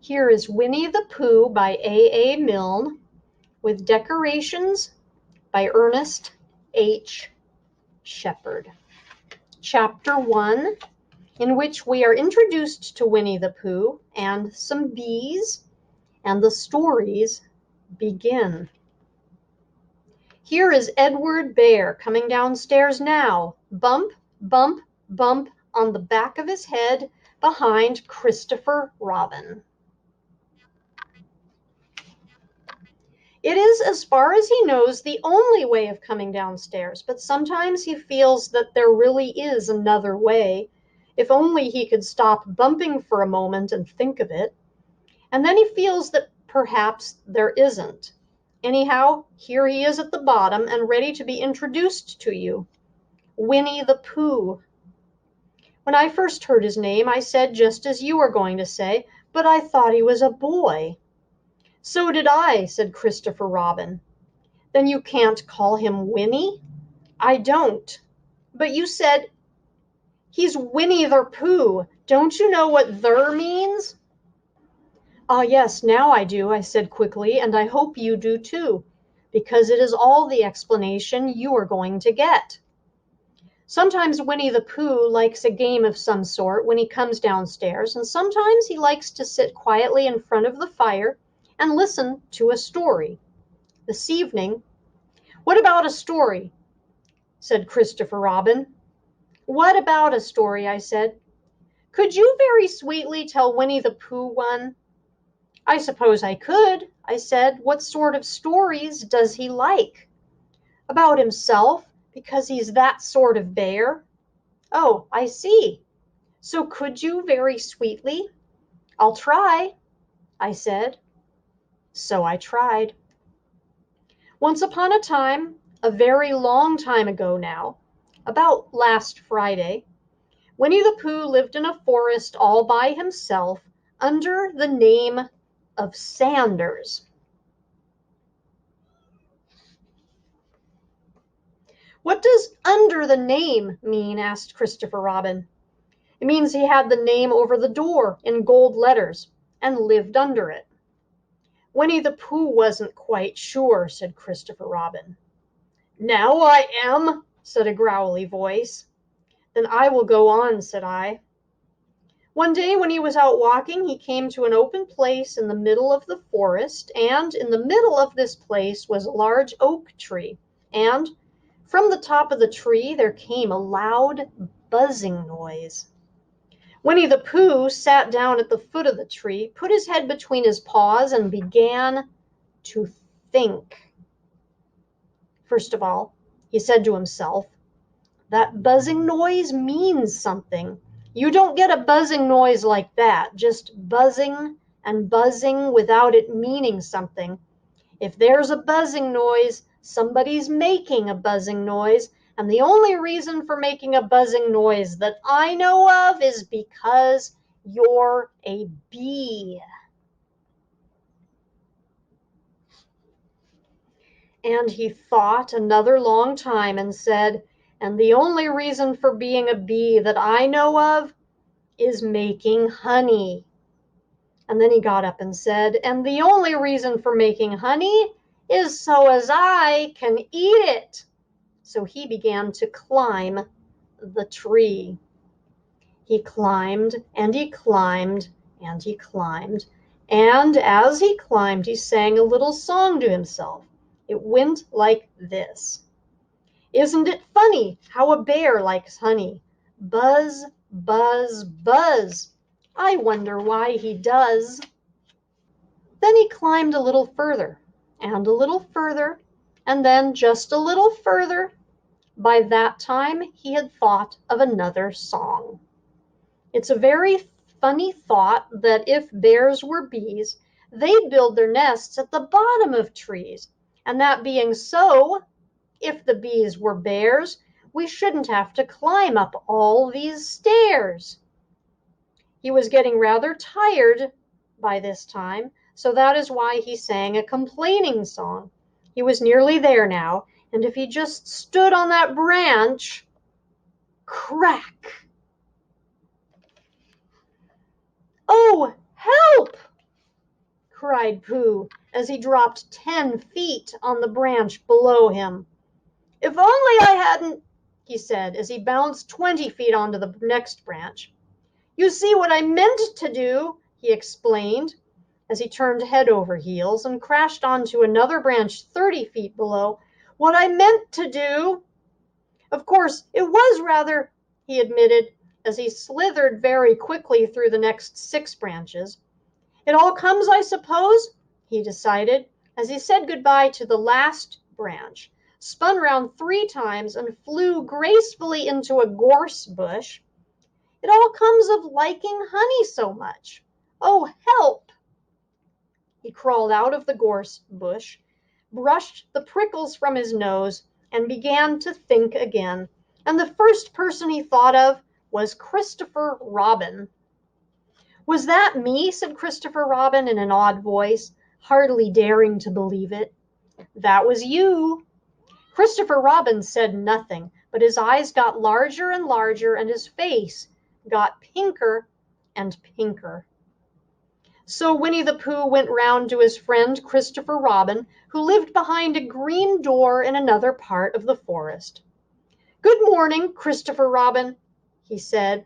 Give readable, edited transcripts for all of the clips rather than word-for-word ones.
Here is Winnie-the-Pooh by A. Milne with decorations by Ernest H. Shepard. Chapter 1, in which we are introduced to Winnie-the-Pooh and some bees, and the stories begin. Here is Edward Bear coming downstairs now. Bump, bump, bump on the back of his head behind Christopher Robin. It is, as far as he knows, the only way of coming downstairs, but sometimes he feels that there really is another way, if only he could stop bumping for a moment and think of it. And then he feels that perhaps there isn't. Anyhow, here he is at the bottom and ready to be introduced to you. Winnie-the-Pooh. When I first heard his name, I said just as you are going to say, but I thought he was a boy. So did I, said Christopher Robin. Then you can't call him Winnie? I don't. But you said, he's Winnie-the-Pooh. Don't you know what "the" means? Ah, yes, now I do, I said quickly, and I hope you do too, because it is all the explanation you are going to get. Sometimes Winnie-the-Pooh likes a game of some sort when he comes downstairs, and sometimes he likes to sit quietly in front of the fire and listen to a story. This evening, what about a story? Said Christopher Robin. What about a story? I said. Could you very sweetly tell Winnie-the-Pooh one? I suppose I could, I said. What sort of stories does he like? About himself, because he's that sort of bear. Oh, I see. So could you very sweetly? I'll try, I said. So I tried. Once upon a time, a very long time ago now, about last Friday, Winnie-the-Pooh lived in a forest all by himself under the name of Sanders. What does "under the name" mean? Asked Christopher Robin. It means he had the name over the door in gold letters and lived under it. Winnie-the-Pooh wasn't quite sure, said Christopher Robin. Now I am, said a growly voice. Then I will go on, said I. One day when he was out walking, he came to an open place in the middle of the forest, and in the middle of this place was a large oak tree, and from the top of the tree there came a loud buzzing noise. Winnie-the-Pooh sat down at the foot of the tree, put his head between his paws, and began to think. First of all, he said to himself, that buzzing noise means something. You don't get a buzzing noise like that, just buzzing and buzzing without it meaning something. If there's a buzzing noise, somebody's making a buzzing noise, and the only reason for making a buzzing noise that I know of is because you're a bee. And he thought another long time and said, and the only reason for being a bee that I know of is making honey. And then he got up and said, and the only reason for making honey is so as I can eat it. So he began to climb the tree. He climbed and he climbed and he climbed. And as he climbed, he sang a little song to himself. It went like this. Isn't it funny how a bear likes honey? Buzz, buzz, buzz. I wonder why he does. Then he climbed a little further, and a little further, and then just a little further. By that time, he had thought of another song. It's a very funny thought that if bears were bees, they'd build their nests at the bottom of trees. And that being so, if the bees were bears, we shouldn't have to climb up all these stairs. He was getting rather tired by this time, so that is why he sang a complaining song. He was nearly there now, and if he just stood on that branch, crack! Oh, help! cried Pooh, as he dropped 10 feet on the branch below him. If only I hadn't, he said, as he bounced 20 feet onto the next branch. You see what I meant to do, he explained, as he turned head over heels and crashed onto another branch 30 feet below. What I meant to do. Of course, it was rather, he admitted, as he slithered very quickly through the next 6 branches. It all comes, I suppose, he decided, as he said goodbye to the last branch, spun round 3 times, and flew gracefully into a gorse bush. It all comes of liking honey so much. Oh, help! He crawled out of the gorse bush, brushed the prickles from his nose, and began to think again. And the first person he thought of was Christopher Robin. Was that me? Said Christopher Robin in an odd voice, hardly daring to believe it. That was you. Christopher Robin said nothing, but his eyes got larger and larger, and his face got pinker and pinker. So Winnie-the-Pooh went round to his friend Christopher Robin, who lived behind a green door in another part of the forest. Good morning, Christopher Robin, he said.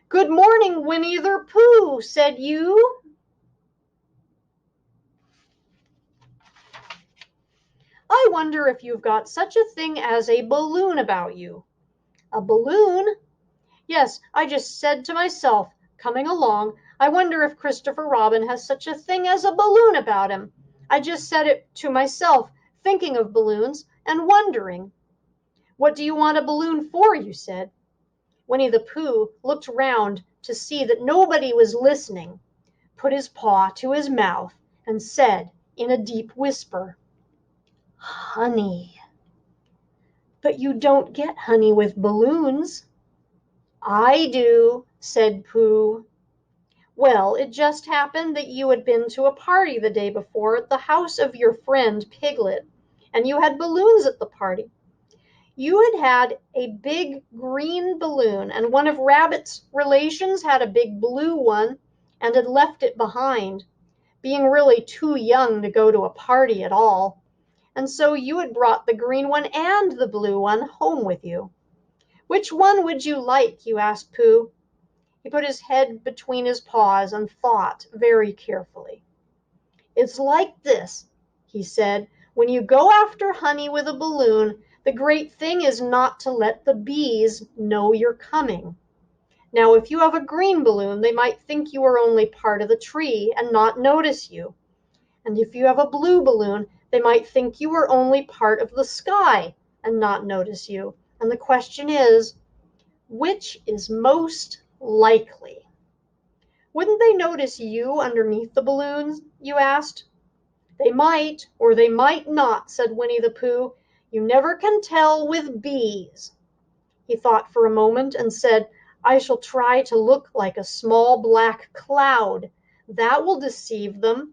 Good morning, Winnie-the-Pooh, said you. I wonder if you've got such a thing as a balloon about you. A balloon? Yes, I just said to myself, coming along, I wonder if Christopher Robin has such a thing as a balloon about him. I just said it to myself, thinking of balloons and wondering. What do you want a balloon for, you said. Winnie-the-Pooh looked round to see that nobody was listening, put his paw to his mouth, and said in a deep whisper, Honey. But you don't get honey with balloons. I do, said Pooh. Well, it just happened that you had been to a party the day before at the house of your friend Piglet, and you had balloons at the party. You had had a big green balloon, and one of Rabbit's relations had a big blue one and had left it behind, being really too young to go to a party at all. And so you had brought the green one and the blue one home with you. Which one would you like? You asked Pooh. He put his head between his paws and thought very carefully. It's like this, he said. When you go after honey with a balloon, the great thing is not to let the bees know you're coming. Now, if you have a green balloon, they might think you are only part of the tree and not notice you. And if you have a blue balloon, they might think you are only part of the sky and not notice you. And the question is, which is most likely? Wouldn't they notice you underneath the balloons? You asked. They might, or they might not, said Winnie-the-Pooh. You never can tell with bees. He thought for a moment and said, I shall try to look like a small black cloud. That will deceive them.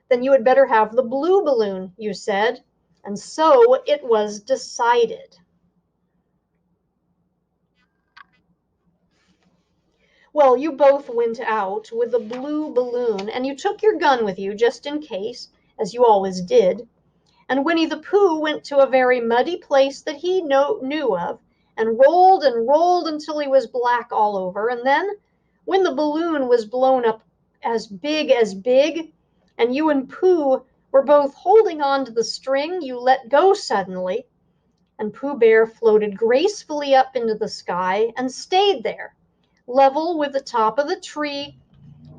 Then you had better have the blue balloon, you said. And so it was decided. Well, you both went out with the blue balloon, and you took your gun with you just in case, as you always did. And Winnie-the-Pooh went to a very muddy place that he knew of, and rolled until he was black all over. And then, when the balloon was blown up as big, and you and Pooh were both holding on to the string, you let go suddenly, and Pooh Bear floated gracefully up into the sky and stayed there, level with the top of the tree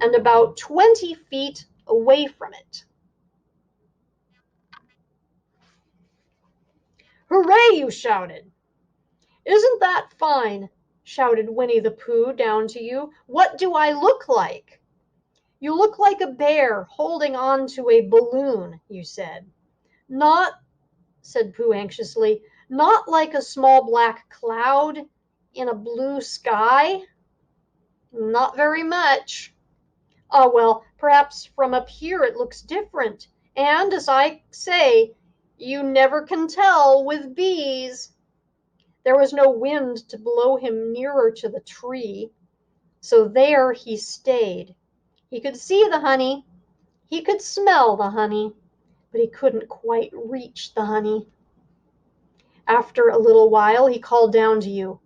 and about 20 feet away from it. Hooray, you shouted. Isn't that fine? Shouted Winnie-the-Pooh down to you. What do I look like? You look like a bear holding on to a balloon, you said. Not, said Pooh anxiously, not like a small black cloud in a blue sky? Not very much. Oh, well, perhaps from up here it looks different. And, as I say, you never can tell with bees. There was no wind to blow him nearer to the tree, so there he stayed. He could see the honey. He could smell the honey, but he couldn't quite reach the honey. After a little while he called down to you.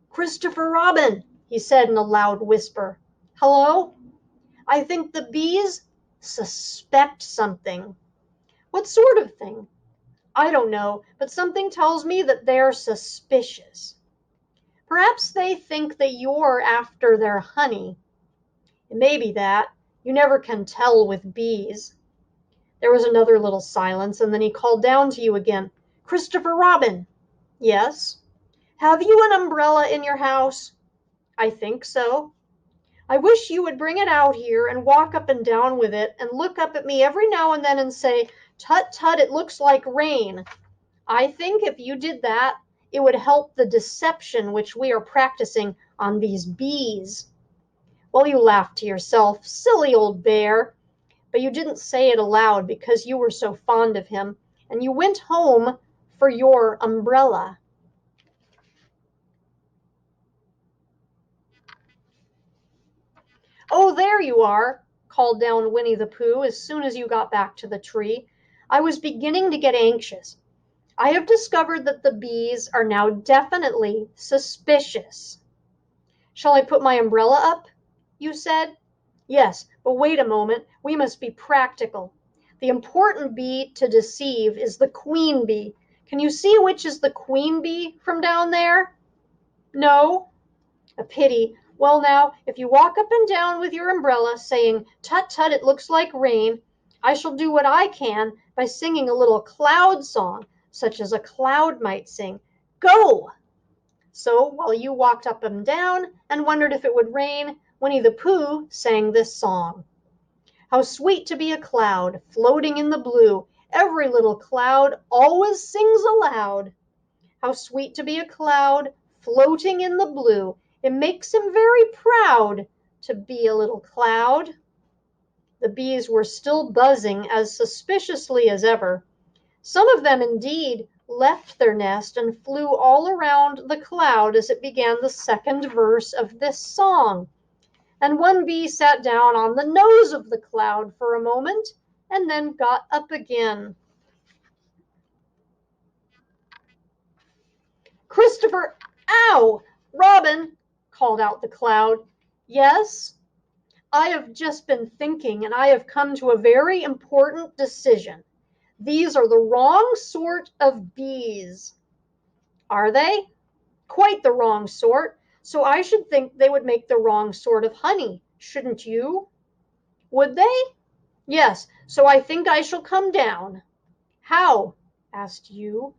"Christopher Robin," he said in a loud whisper. "Hello? I think the bees suspect something." "What sort of thing?" "I don't know, but something tells me that they're suspicious." "Perhaps they think that you're after their honey." "It may be that. You never can tell with bees." There was another little silence, and then he called down to you again. "Christopher Robin." "Yes." "Have you an umbrella in your house?" "I think so." "I wish you would bring it out here and walk up and down with it and look up at me every now and then and say, 'Tut, tut, it looks like rain.' I think if you did that, it would help the deception which we are practicing on these bees." Well, you laughed to yourself, "Silly old bear," but you didn't say it aloud because you were so fond of him, and you went home for your umbrella. "Oh, there you are," called down Winnie-the-Pooh as soon as you got back to the tree. "I was beginning to get anxious. I have discovered that the bees are now definitely suspicious." "Shall I put my umbrella up?" you said. "Yes, but wait a moment. We must be practical. The important bee to deceive is the queen bee. Can you see which is the queen bee from down there?" "No." "A pity. Well, now, if you walk up and down with your umbrella, saying, 'Tut, tut, it looks like rain,' I shall do what I can by singing a little cloud song, such as a cloud might sing. Go!" So, while you walked up and down and wondered if it would rain, Winnie-the-Pooh sang this song. "How sweet to be a cloud, floating in the blue. Every little cloud always sings aloud. How sweet to be a cloud, floating in the blue. It makes him very proud to be a little cloud." The bees were still buzzing as suspiciously as ever. Some of them, indeed, left their nest and flew all around the cloud as it began the second verse of this song. And one bee sat down on the nose of the cloud for a moment and then got up again. "Christopher, ow! Robin," called out the cloud. "Yes?" "I have just been thinking, and I have come to a very important decision. These are the wrong sort of bees." "Are they?" "Quite the wrong sort. So I should think they would make the wrong sort of honey, shouldn't you?" "Would they?" "Yes, so I think I shall come down." "How?" asked you.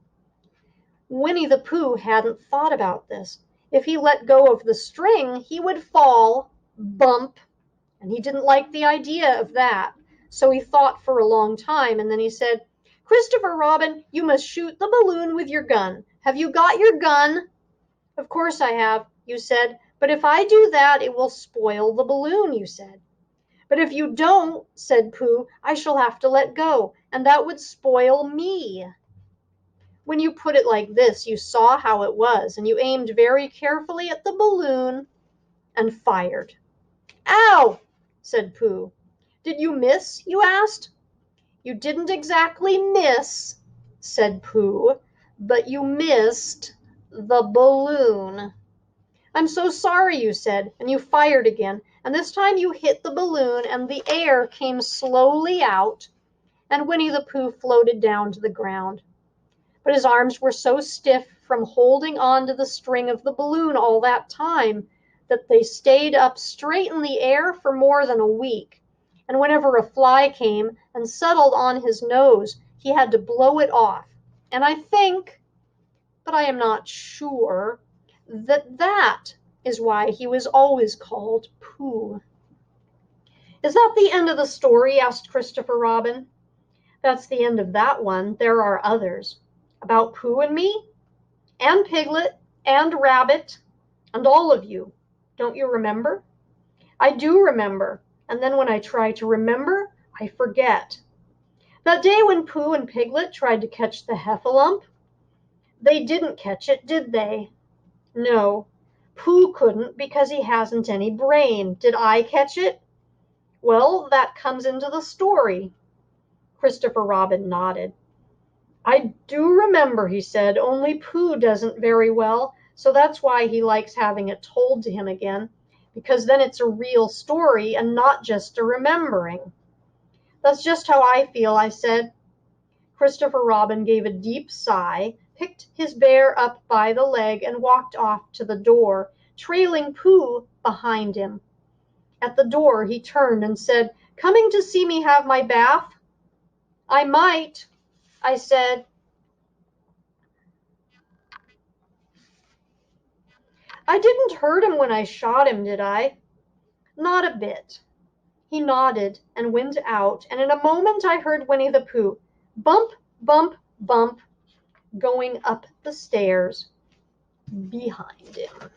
Winnie-the-Pooh hadn't thought about this. If he let go of the string, he would fall, bump, and he didn't like the idea of that. So he thought for a long time, and then he said, "Christopher Robin, you must shoot the balloon with your gun. Have you got your gun?" "Of course I have," you said, "but if I do that, it will spoil the balloon," you said. "But if you don't," said Pooh, "I shall have to let go, and that would spoil me." When you put it like this, you saw how it was, and you aimed very carefully at the balloon and fired. "Ow!" said Pooh. "Did you miss?" you asked. "You didn't exactly miss," said Pooh, "but you missed the balloon." "I'm so sorry," you said, and you fired again, and this time you hit the balloon and the air came slowly out, and Winnie-the-Pooh floated down to the ground. But his arms were so stiff from holding on to the string of the balloon all that time that they stayed up straight in the air for more than a week, and whenever a fly came and settled on his nose, he had to blow it off. And I think, but I am not sure, that is why he was always called Pooh. "Is that the end of the story?" asked Christopher Robin. "That's the end of that one. There are others. About Pooh and me, and Piglet, and Rabbit, and all of you. Don't you remember?" "I do remember, and then when I try to remember, I forget. That day when Pooh and Piglet tried to catch the heffalump, they didn't catch it, did they?" "No, Pooh couldn't because he hasn't any brain. Did I catch it?" Well, that comes into the story. Christopher Robin nodded. I do remember, he said, only Pooh doesn't very well, so that's why he likes having it told to him again, because then it's a real story and not just a remembering. That's just how I feel, I said. Christopher Robin gave a deep sigh, picked his bear up by the leg, and walked off to the door, trailing Pooh behind him. At the door he turned and said, "Coming to see me have my bath?" "I might," I said. "I didn't hurt him when I shot him, did I?" "Not a bit." He nodded and went out, and in a moment I heard Winnie-the-Pooh, bump, bump, bump, going up the stairs behind him.